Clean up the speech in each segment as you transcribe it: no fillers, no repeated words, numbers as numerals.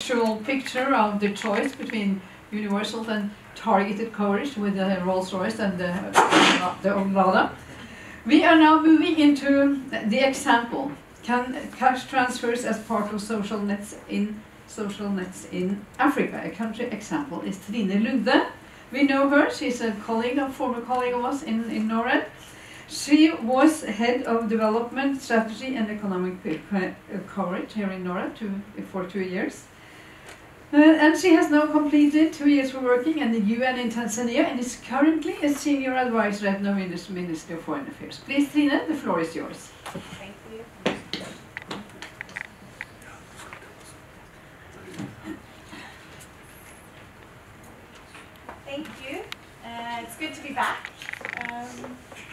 Visual picture of the choice between universal and targeted coverage with the Rolls-Royce and the Norad. We are now moving into the example. Can cash transfers as part of social nets in Africa? A country example is Trine Lunde. We know her. She's a former colleague of us in Norad. She was head of development strategy and economic coverage here in Norad for 2 years. And she has now completed 2 years of working in the UN in Tanzania and is currently a senior advisor at the Ministry of Foreign Affairs. Please, Trine, the floor is yours. Thank you. Thank you. It's good to be back.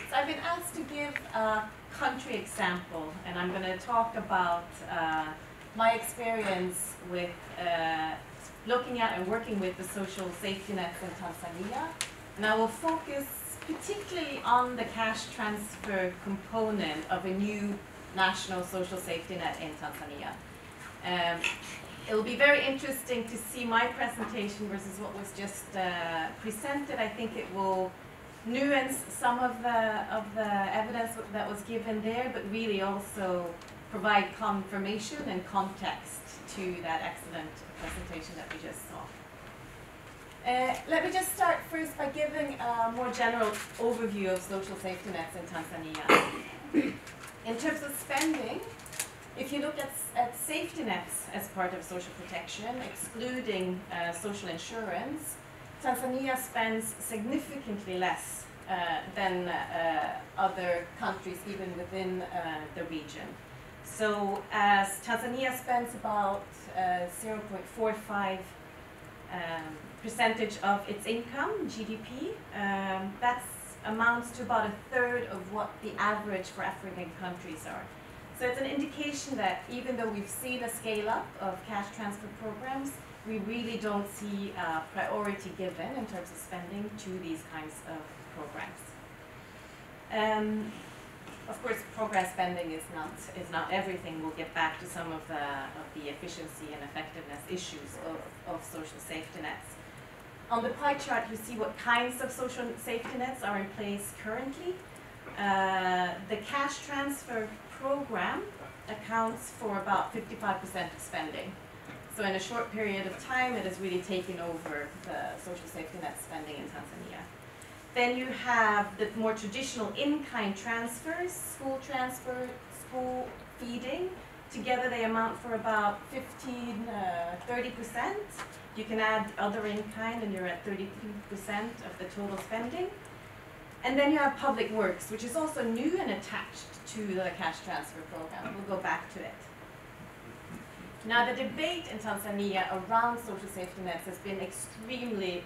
So I've been asked to give a country example, and I'm going to talk about my experience with looking at and working with the social safety nets in Tanzania. And I will focus particularly on the cash transfer component of a new national social safety net in Tanzania. It will be very interesting to see my presentation versus what was just presented. I think it will nuance some of the evidence that was given there, but really also provide confirmation and context to that excellent presentation that we just saw. Let me just start first by giving a more general overview of social safety nets in Tanzania. In terms of spending, if you look at safety nets as part of social protection, excluding social insurance, Tanzania spends significantly less than other countries, even within the region. So as Tanzania spends about 0.45% of its income, GDP, that amounts to about 1/3 of what the average for African countries are. So it's an indication that even though we've seen a scale up of cash transfer programs, we really don't see priority given in terms of spending to these kinds of programs. Of course, progress spending is not everything. We'll get back to some of the efficiency and effectiveness issues of social safety nets. On the pie chart, you see what kinds of social safety nets are in place currently. The cash transfer program accounts for about 55% of spending. So in a short period of time, it has really taken over the social safety net spending in Tanzania. Then you have the more traditional in-kind transfers, school transfer, school feeding. Together they amount for about 30%. You can add other in-kind and you're at 32% of the total spending. And then you have public works, which is also new and attached to the cash transfer program. We'll go back to it. Now the debate in Tanzania around social safety nets has been extremely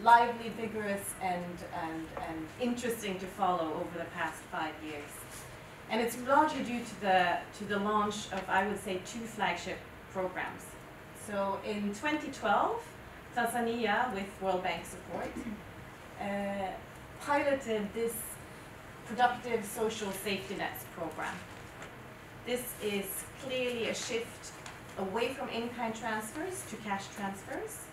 lively, vigorous, and interesting to follow over the past 5 years. And it's largely due to the launch of, I would say, 2 flagship programs. So in 2012, Tanzania, with World Bank support, piloted this productive social safety nets program. This is clearly a shift away from in-kind transfers to cash transfers.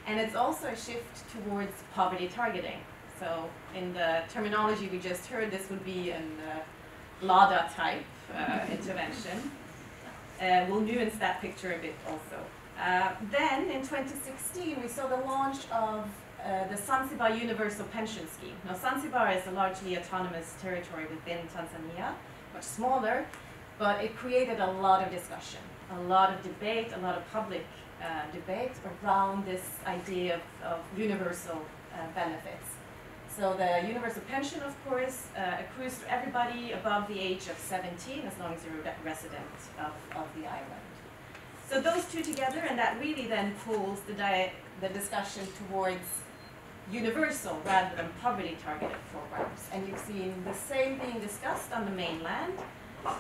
And it's also a shift towards poverty targeting. So in the terminology we just heard, this would be an LADA type intervention. We'll nuance that picture a bit also. Then in 2016, we saw the launch of the Zanzibar Universal Pension Scheme. Now Zanzibar is a largely autonomous territory within Tanzania, much smaller, but it created a lot of discussion, a lot of debate, a lot of public debate around this idea of universal benefits. So the universal pension, of course, accrues to everybody above the age of 17, as long as you're a resident of the island. So those two together, and that really then pulls the discussion towards universal rather than poverty-targeted programs. And you've seen the same being discussed on the mainland.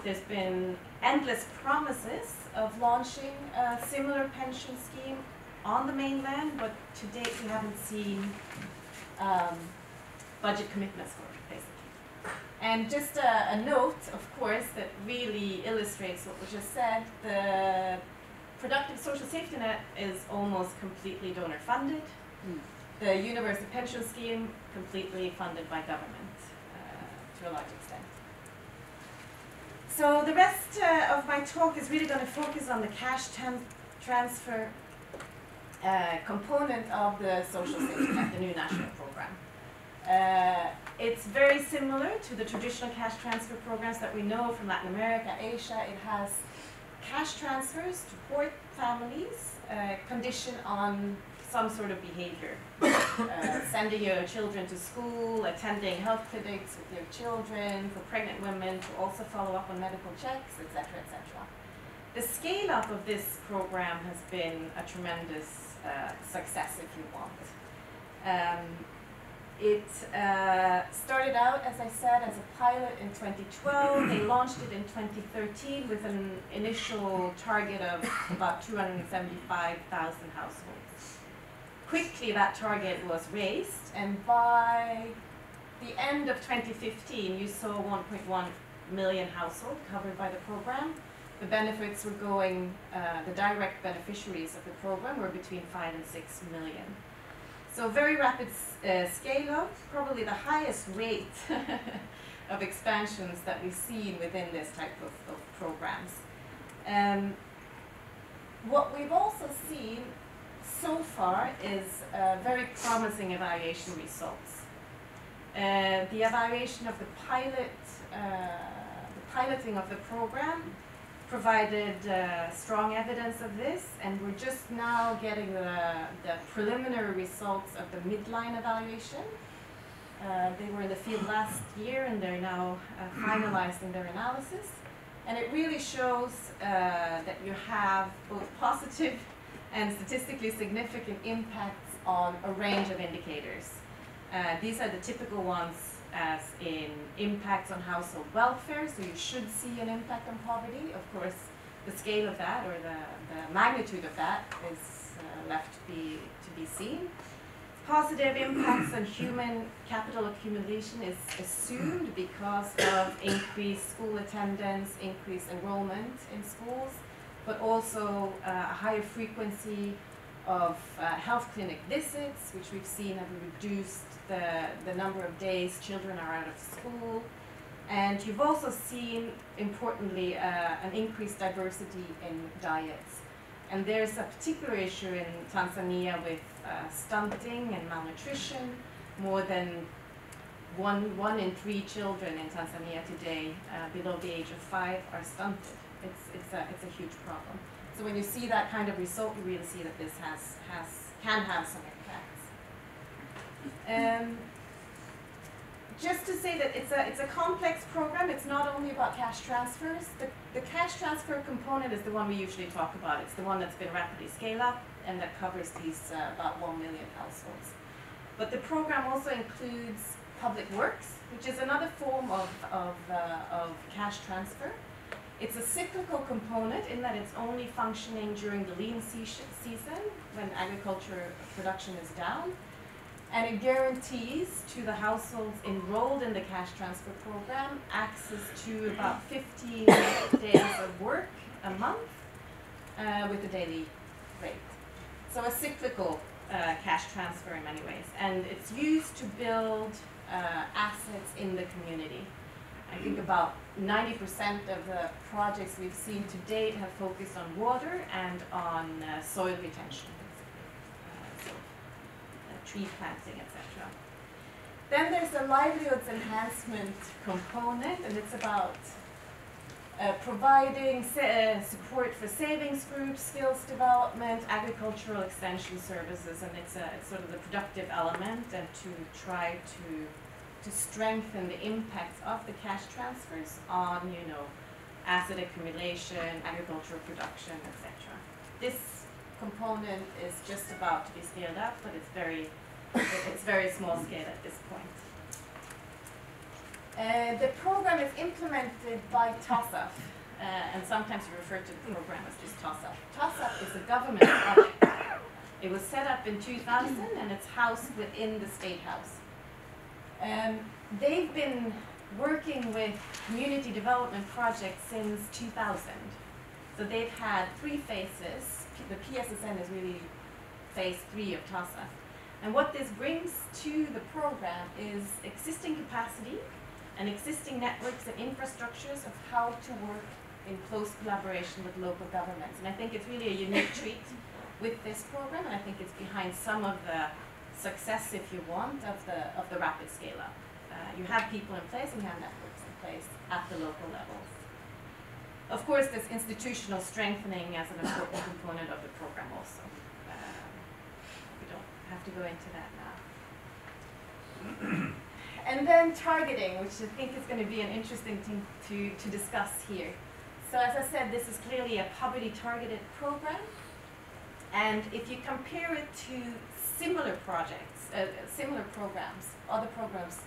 There's been endless promises of launching a similar pension scheme on the mainland, but to date we haven't seen budget commitments for it, basically. And just a note, of course, that really illustrates what we just said, the productive social safety net is almost completely donor funded. The universal pension scheme completely funded by government to a large extent. So the rest of my talk is really going to focus on the cash transfer component of the social safety net, the new national program. It's very similar to the traditional cash transfer programs that we know from Latin America, Asia. It has cash transfers to poor families conditioned on some sort of behavior. Sending your children to school, attending health clinics with your children, for pregnant women to also follow up on medical checks, etc., etc. The scale up of this program has been a tremendous success, if you want. It started out, as I said, as a pilot in 2012. They launched it in 2013 with an initial target of about 275,000 households. Quickly, that target was raised, and by the end of 2015, you saw 1.1 million households covered by the program. The benefits were going, the direct beneficiaries of the program were between 5 and 6 million. So very rapid scale up, probably the highest rate of expansions that we've seen within this type of programs. What we've also seen so far is very promising evaluation results. The evaluation of the piloting of the program provided strong evidence of this, and we're just now getting the preliminary results of the midline evaluation. They were in the field last year, and they're now finalizing their analysis. And it really shows that you have both positive and statistically significant impacts on a range of indicators. These are the typical ones, as in impacts on household welfare, so you should see an impact on poverty. Of course, the scale of that, or the magnitude of that, is left to be seen. Positive impacts on human capital accumulation is assumed because of increased school attendance, increased enrollment in schools, but also a higher frequency of health clinic visits, which we've seen have reduced the number of days children are out of school. And you've also seen, importantly, an increased diversity in diets. And there's a particular issue in Tanzania with stunting and malnutrition. More than one in 3 children in Tanzania today below the age of 5 are stunted. It's a huge problem. So when you see that kind of result, you really see that this can have some impacts. Just to say that it's a complex program. It's not only about cash transfers. The cash transfer component is the one we usually talk about. It's the one that's been rapidly scaled up and that covers these about 1 million households. But the program also includes public works, which is another form of cash transfer. It's a cyclical component in that it's only functioning during the lean season when agriculture production is down. And it guarantees to the households enrolled in the cash transfer program access to about 15 days of work a month with a daily rate. So a cyclical cash transfer in many ways. And it's used to build assets in the community. I think about 90% of the projects we've seen to date have focused on water and on soil retention. Tree planting, etc. Then there's the Livelihoods Enhancement component, and it's about providing support for savings groups, skills development, agricultural extension services, and it's sort of the productive element, and to try to strengthen the impacts of the cash transfers on, asset accumulation, agricultural production, etc. This component is just about to be scaled up, but it's very small scale at this point. The program is implemented by TOSAF, and sometimes we refer to the program as just TOSAF. TOSAF is a government project. It was set up in 2000, and it's housed within the State House. They've been working with community development projects since 2000. So they've had 3 phases. the PSSN is really phase 3 of TASA. And what this brings to the program is existing capacity and existing networks and infrastructures of how to work in close collaboration with local governments. And I think it's really a unique treat with this program, and I think it's behind some of the success, if you want, of the rapid scale-up. You have people in place and you have networks in place at the local levels. Of course, there's institutional strengthening as an important component of the program also. We don't have to go into that now. And then targeting, which I think is going to be an interesting thing to discuss here. So as I said, this is clearly a poverty-targeted program. And if you compare it to similar projects, similar programs, other programs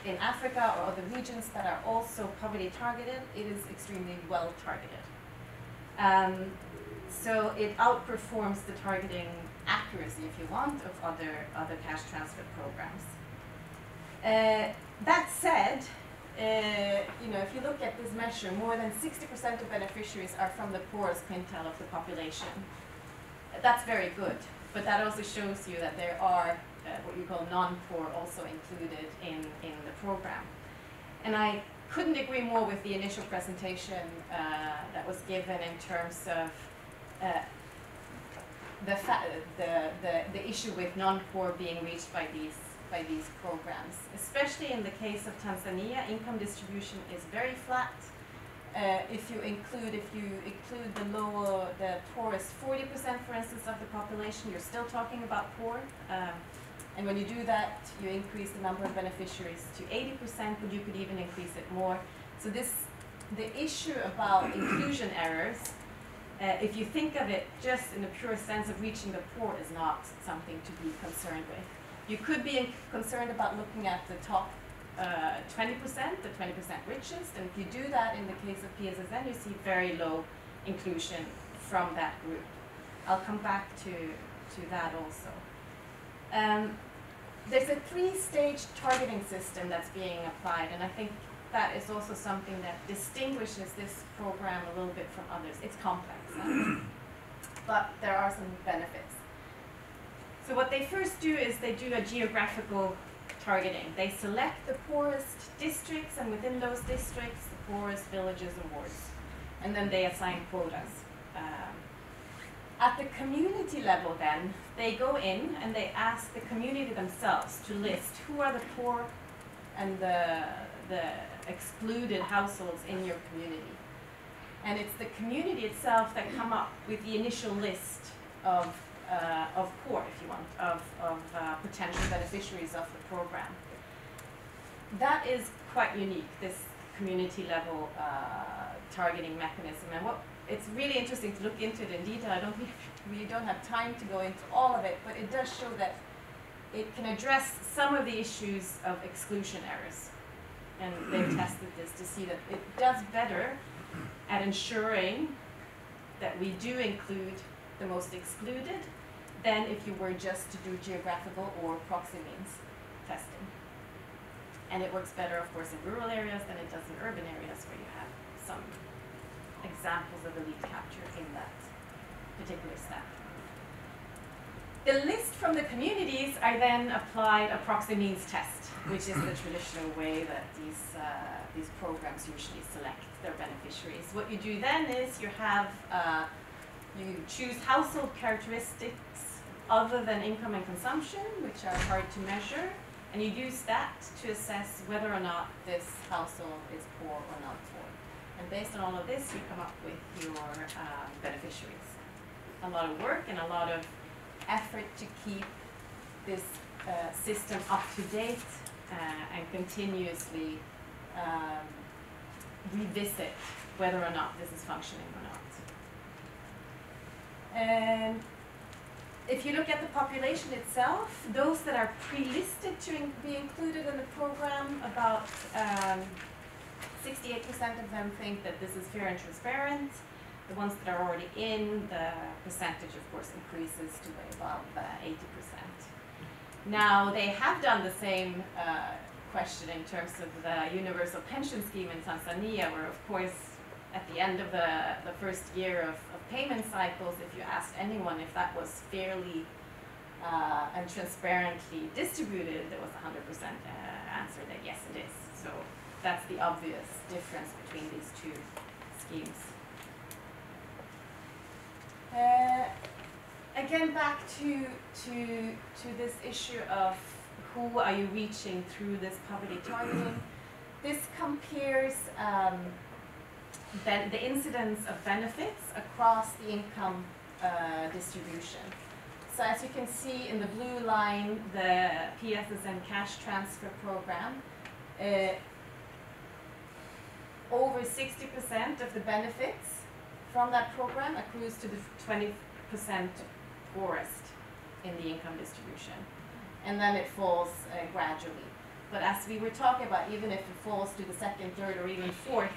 in Africa or other regions that are also poverty-targeted, it is extremely well-targeted. So it outperforms the targeting accuracy, if you want, of other cash transfer programs. That said, if you look at this measure, more than 60% of beneficiaries are from the poorest quintile of the population. That's very good, but that also shows you that there are what you call non-poor also included in the program. And I couldn't agree more with the initial presentation that was given in terms of the issue with non-poor being reached by these programs. Especially in the case of Tanzania, income distribution is very flat. If you include the poorest 40%, for instance, of the population, you're still talking about poor. And when you do that, you increase the number of beneficiaries to 80%, but you could even increase it more. So the issue about inclusion errors, if you think of it just in the pure sense of reaching the poor, is not something to be concerned with. You could be concerned about looking at the top 20%, the 20% richest, and if you do that in the case of PSSN, you see very low inclusion from that group. I'll come back to that also. There's a 3-stage targeting system that's being applied, and I think that is also something that distinguishes this program a little bit from others. It's complex, but there are some benefits. So what they first do is they do a geographical targeting. They select the poorest districts, and within those districts, the poorest villages and wards. And then they assign quotas. At the community level then, they go in and they ask the community themselves to list who are the poor and the excluded households in your community. And it's the community itself that come up with the initial list of poor, if you want, of potential beneficiaries of the program. That is quite unique, this community level targeting mechanism. And it's really interesting to look into it in detail. We don't have time to go into all of it, but it does show that it can address some of the issues of exclusion errors. And they've tested this to see that it does better at ensuring that we do include the most excluded than if you were just to do geographical or proxy means testing. And it works better, of course, in rural areas than it does in urban areas where you have some examples of elite capture in that particular step. The list from the communities are then applied a proxy means test, which is the traditional way that these programs usually select their beneficiaries. What you do then is you choose household characteristics other than income and consumption, which are hard to measure, and you use that to assess whether or not this household is poor or not poor. And based on all of this, you come up with your beneficiaries. A lot of work and a lot of effort to keep this system up to date and continuously revisit whether or not this is functioning or not. And if you look at the population itself, those that are pre-listed to be included in the program, about 68% of them think that this is fair and transparent. The ones that are already in, the percentage, of course, increases to way above 80%. Now, they have done the same question in terms of the universal pension scheme in Tanzania, where, of course, at the end of the first year of payment cycles, if you asked anyone if that was fairly and transparently distributed, there was 100% answer that yes, it is. So that's the obvious difference between these two schemes. Again, back to this issue of who are you reaching through this poverty targeting. This compares the incidence of benefits across the income distribution. So as you can see in the blue line, the PSSN cash transfer program, over 60% of the benefits from that program accrues to the 20% poorest in the income distribution. And then it falls gradually. But as we were talking about, even if it falls to the second, third, or even fourth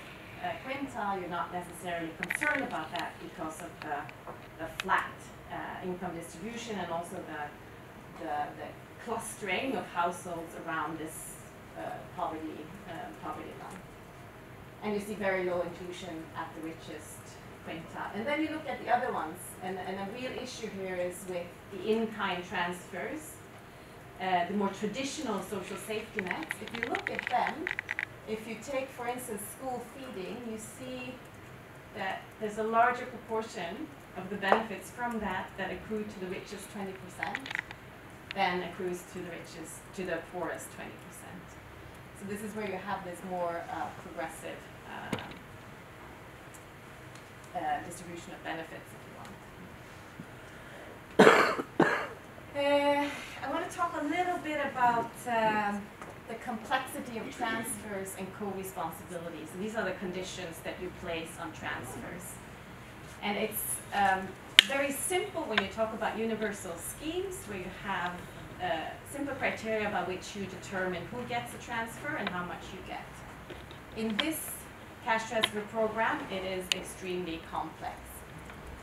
quintile, you're not necessarily concerned about that because of the flat income distribution and also the clustering of households around this poverty line. And you see very low inclusion at the richest quintile. And then you look at the other ones, and a real issue here is with the in-kind transfers, the more traditional social safety nets. If you look at them, if you take, for instance, school feeding, you see that there's a larger proportion of the benefits from that accrue to the richest 20% than accrues to the poorest 20%. So this is where you have this more progressive distribution of benefits, if you want. I want to talk a little bit about the complexity of transfers and co-responsibilities. And these are the conditions that you place on transfers. And it's very simple when you talk about universal schemes, where you have simple criteria by which you determine who gets a transfer and how much you get. In this cash transfer program, it is extremely complex.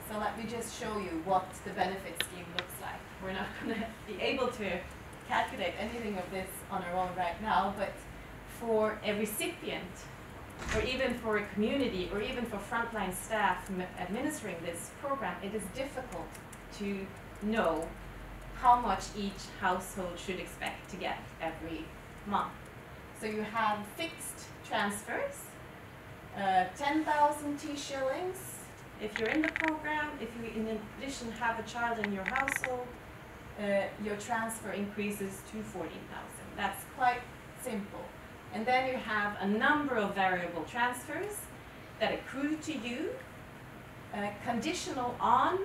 So let me just show you what the benefit scheme looks like. We're not going to be able to calculate anything of this on our own right now, but for a recipient, or even for a community, or even for frontline staff administering this program, it is difficult to know how much each household should expect to get every month. So you have fixed transfers, 10,000 T-shillings. If you're in the program, if you in addition have a child in your household, your transfer increases to 14,000. That's quite simple. And then you have a number of variable transfers that accrue to you, conditional on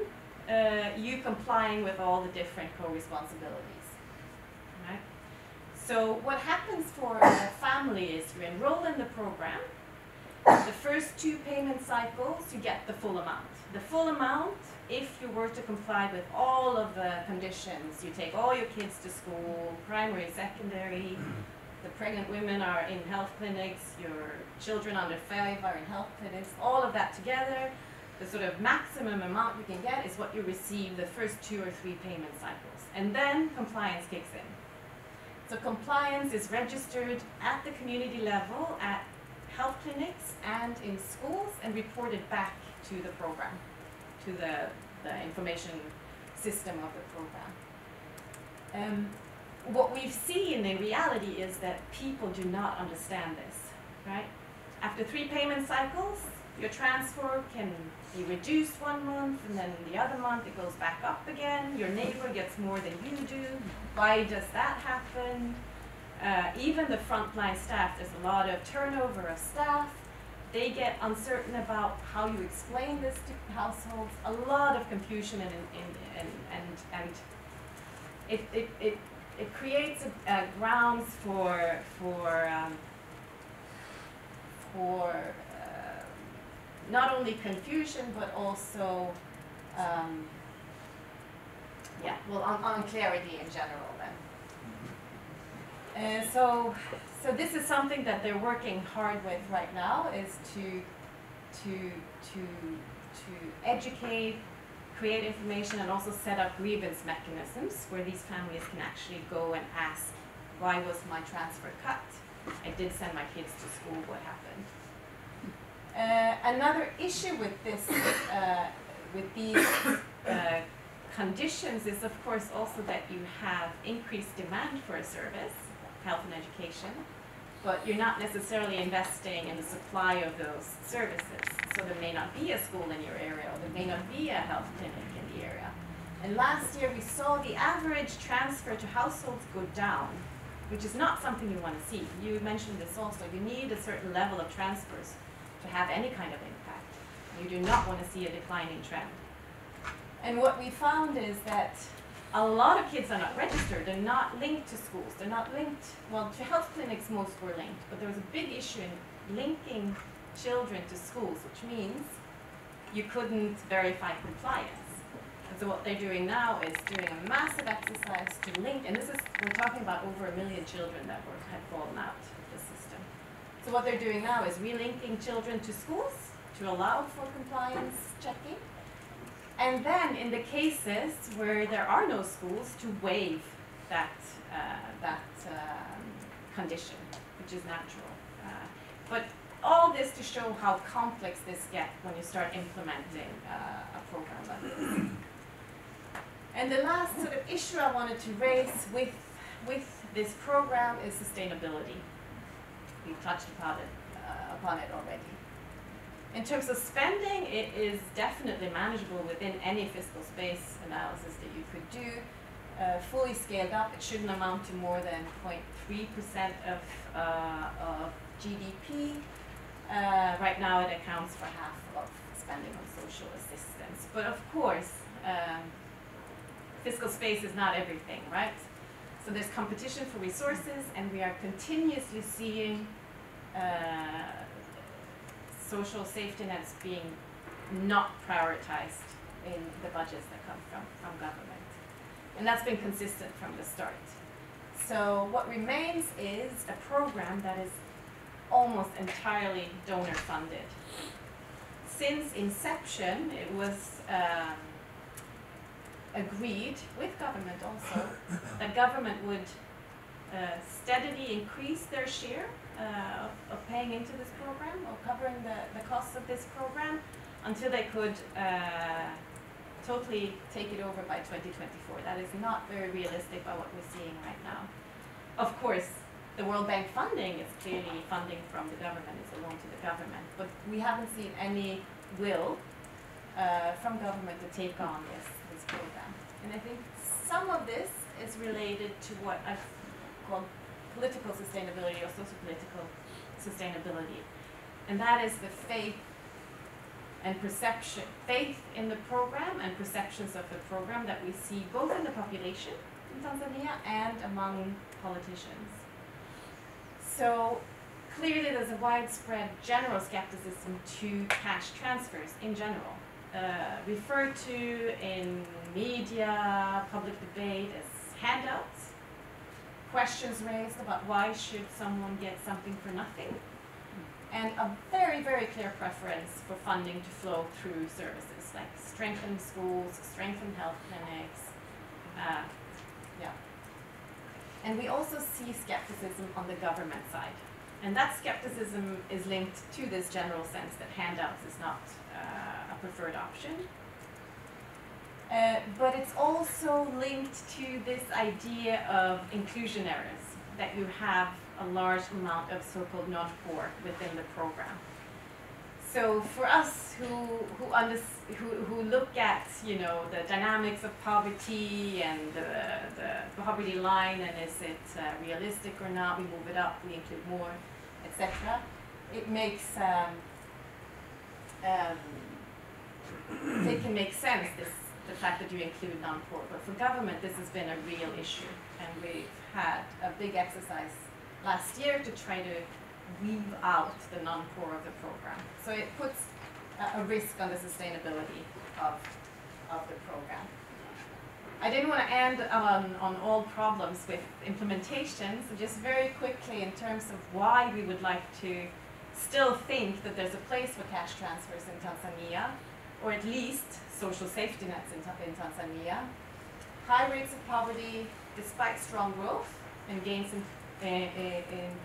you complying with all the different co-responsibilities. Right? So what happens for a family is you enroll in the program. The first 2 payment cycles, you get the full amount. The full amount, if you were to comply with all of the conditions, you take all your kids to school, primary, secondary, the pregnant women are in health clinics, your children under 5 are in health clinics, all of that together, the sort of maximum amount you can get is what you receive the first 2 or 3 payment cycles. And then compliance kicks in. So compliance is registered at the community level, at health clinics and in schools, and reported back to the program, to the information system of the program. What we've seen in reality is that people do not understand this, right? After 3 payment cycles, your transfer can be reduced 1 month, and then the other month it goes back up again. Your neighbor gets more than you do. Why does that happen? Even the frontline staff, there's a lot of turnover of staff. They get uncertain about how you explain this to households. A lot of confusion and it creates grounds for not only confusion but also unclarity in general. Then, so this is something that they're working hard with right now, is to educate, create information, and also set up grievance mechanisms where these families can actually go and ask, why was my transfer cut? I did send my kids to school, what happened? Another issue with this, with these conditions is of course also that you have increased demand for a service, health and education, but you're not necessarily investing in the supply of those services. So there may not be a school in your area, or there may not be a health clinic in the area. And last year we saw the average transfer to households go down, which is not something you want to see. You mentioned this also. You need a certain level of transfers to have any kind of impact. You do not want to see a declining trend. And what we found is that a lot of kids are not registered. They're not linked to schools. They're not linked, well, to health clinics most were linked, but there was a big issue in linking children to schools, which means you couldn't verify compliance. And so what they're doing now is doing a massive exercise to link, and this is, we're talking about over 1 million children that had fallen out of the system. So what they're doing now is relinking children to schools to allow for compliance checking. And then in the cases where there are no schools, to waive that, condition, which is natural. But all this to show how complex this gets when you start implementing a program like this. And the last sort of issue I wanted to raise with this program is sustainability. We've touched upon it already. In terms of spending, it is definitely manageable within any fiscal space analysis that you could do. Fully scaled up, it shouldn't amount to more than 0.3% of GDP. Right now it accounts for half of spending on social assistance. But of course, fiscal space is not everything, right? So there's competition for resources, and we are continuously seeing social safety nets being not prioritized in the budgets that come from government. And that's been consistent from the start. So what remains is a program that is almost entirely donor funded. Since inception, it was agreed with government also that government would steadily increase their share of paying into this program, or covering the costs of this program, until they could totally take it over by 2024. That is not very realistic by what we're seeing right now. Of course, the World Bank funding is clearly funding from the government, it's a loan to the government, but we haven't seen any will from government to take on this program. And I think some of this is related to what I've called political sustainability or socio-political sustainability. And that is the faith and perception, faith in the program and perceptions of the program that we see both in the population in Tanzania and among politicians. So clearly there's a widespread general skepticism to cash transfers in general, referred to in media, public debate as handouts. Questions raised about why should someone get something for nothing, and a very, very clear preference for funding to flow through services like strengthen schools, strengthen health clinics. And we also see skepticism on the government side. And that skepticism is linked to this general sense that handouts is not a preferred option. But it's also linked to this idea of inclusionaries, that you have a large amount of so-called non-poor within the program. So for us who look at, you know, the dynamics of poverty and the poverty line, and is it realistic or not, we move it up, we include more, etc. It makes it can make sense, the fact that you include non-poor. But for government, this has been a real issue, and we've had a big exercise last year to try to weave out the non-poor of the program. So it puts a risk on the sustainability of the program. I didn't want to end on all problems with implementation, so just very quickly in terms of why we would like to still think that there's a place for cash transfers in Tanzania, or at least social safety nets in Tanzania. High rates of poverty despite strong growth and gains in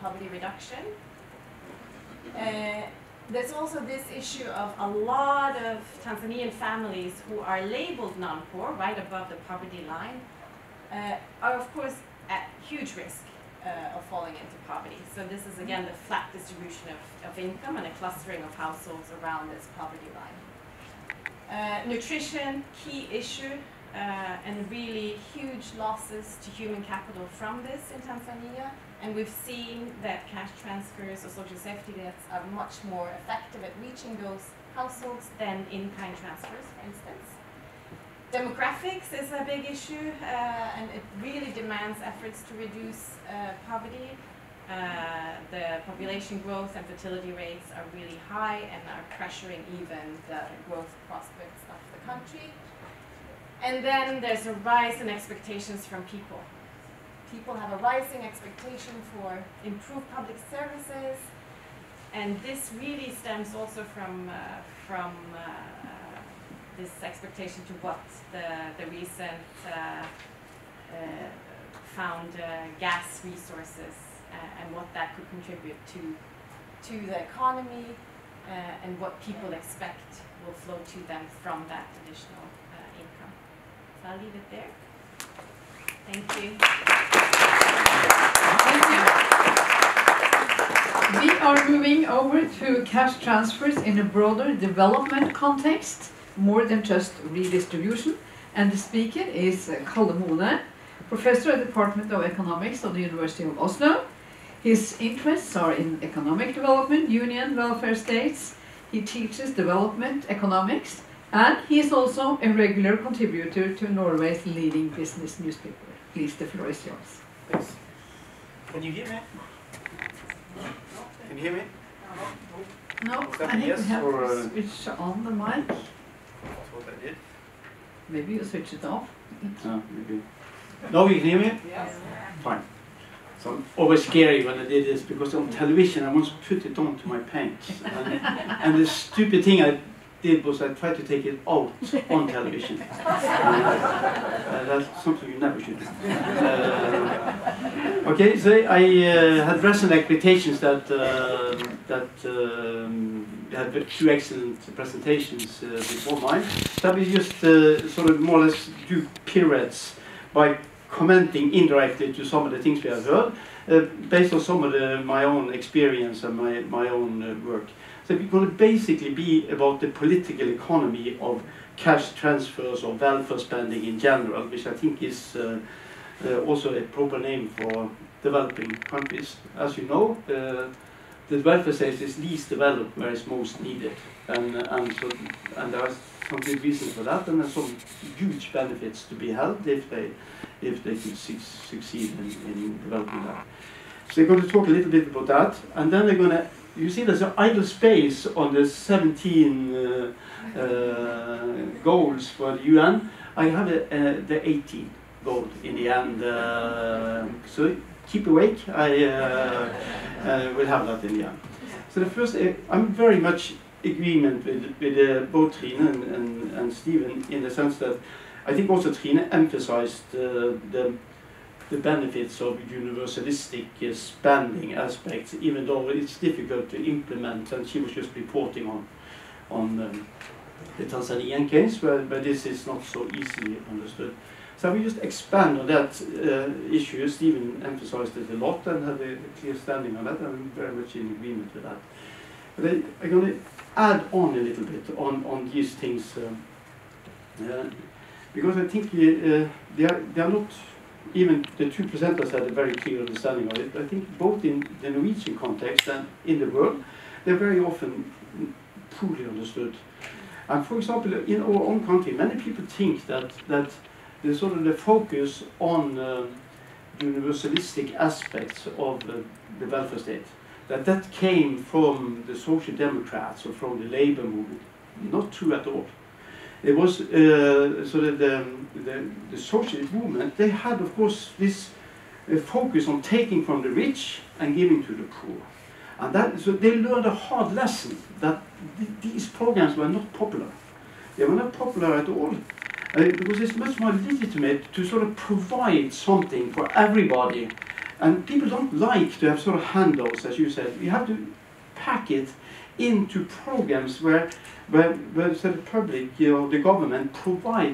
poverty reduction. There's also this issue of a lot of Tanzanian families who are labeled non-poor, right above the poverty line, are of course at huge risk of falling into poverty. So this is again the flat distribution of income and a clustering of households around this poverty line. Nutrition, key issue, and really huge losses to human capital from this in Tanzania. And we've seen that cash transfers or social safety nets are much more effective at reaching those households than in-kind transfers, for instance. Demographics is a big issue, and it really demands efforts to reduce poverty. The population growth and fertility rates are really high and are pressuring even the growth prospects of the country. And then there's a rise in expectations from people. People have a rising expectation for improved public services, and this really stems also from this expectation to what the recent found gas resources and what that could contribute to the economy and what people expect will flow to them from that additional income. So I'll leave it there. Thank you. Thank you. We are moving over to cash transfers in a broader development context, more than just redistribution. And the speaker is Lunde, professor at the Department of Economics of the University of Oslo. His interests are in economic development, union, welfare states. He teaches development economics, and he is also a regular contributor to Norway's leading business newspaper. Please, the floor is yours. Thanks. Can you hear me? Can you hear me? No, Is that I think yes we have or, to switch on the mic. That's what I did. Maybe you switch it off. Maybe. No, you can hear me? Yes. Fine. So I'm always scary when I did this because on television I once put it onto my pants. And the stupid thing I did was I tried to take it out on television. That's something you never should do. Okay, so I had recent expectations that had two excellent presentations before mine. So I will just sort of more or less do pirouettes by commenting indirectly to some of the things we have heard, based on some of my own experience and my own work. So it's going to basically be about the political economy of cash transfers or welfare spending in general, which I think is also a proper name for developing countries. As you know, the welfare state is least developed where it's most needed, and there are some good reasons for that, and there's some huge benefits to be held if they could succeed in developing that. So we're going to talk a little bit about that, and then we're going to. You see there's an idle space on the 17 goals for the UN. I have the 18 goal in the end, so keep awake. I will have that in the end. So the first, I'm very much agreement with both Trine and Stephen in the sense that I think also Trine emphasized the benefits of universalistic spending aspects, even though it's difficult to implement, and she was just reporting on the Tanzanian case, where this is not so easily understood. So we just expand on that issue. Stephen emphasized it a lot and had a clear standing on that, and I'm very much in agreement with that. But I'm going to add on a little bit on these things, because I think they are not. Even the two presenters had a very clear understanding of it. I think both in the Norwegian context and in the world, they're very often poorly understood. And for example, in our own country, many people think that the sort of the focus on universalistic aspects of the welfare state, that came from the Social Democrats or from the labor movement. Not true at all. It was sort of the socialist movement. They had, of course, this focus on taking from the rich and giving to the poor, and so they learned a hard lesson that these programs were not popular. They were not popular at all, because it's much more legitimate to sort of provide something for everybody, and people don't like to have sort of handouts, as you said. You have to pack it into programs where the public, the government provides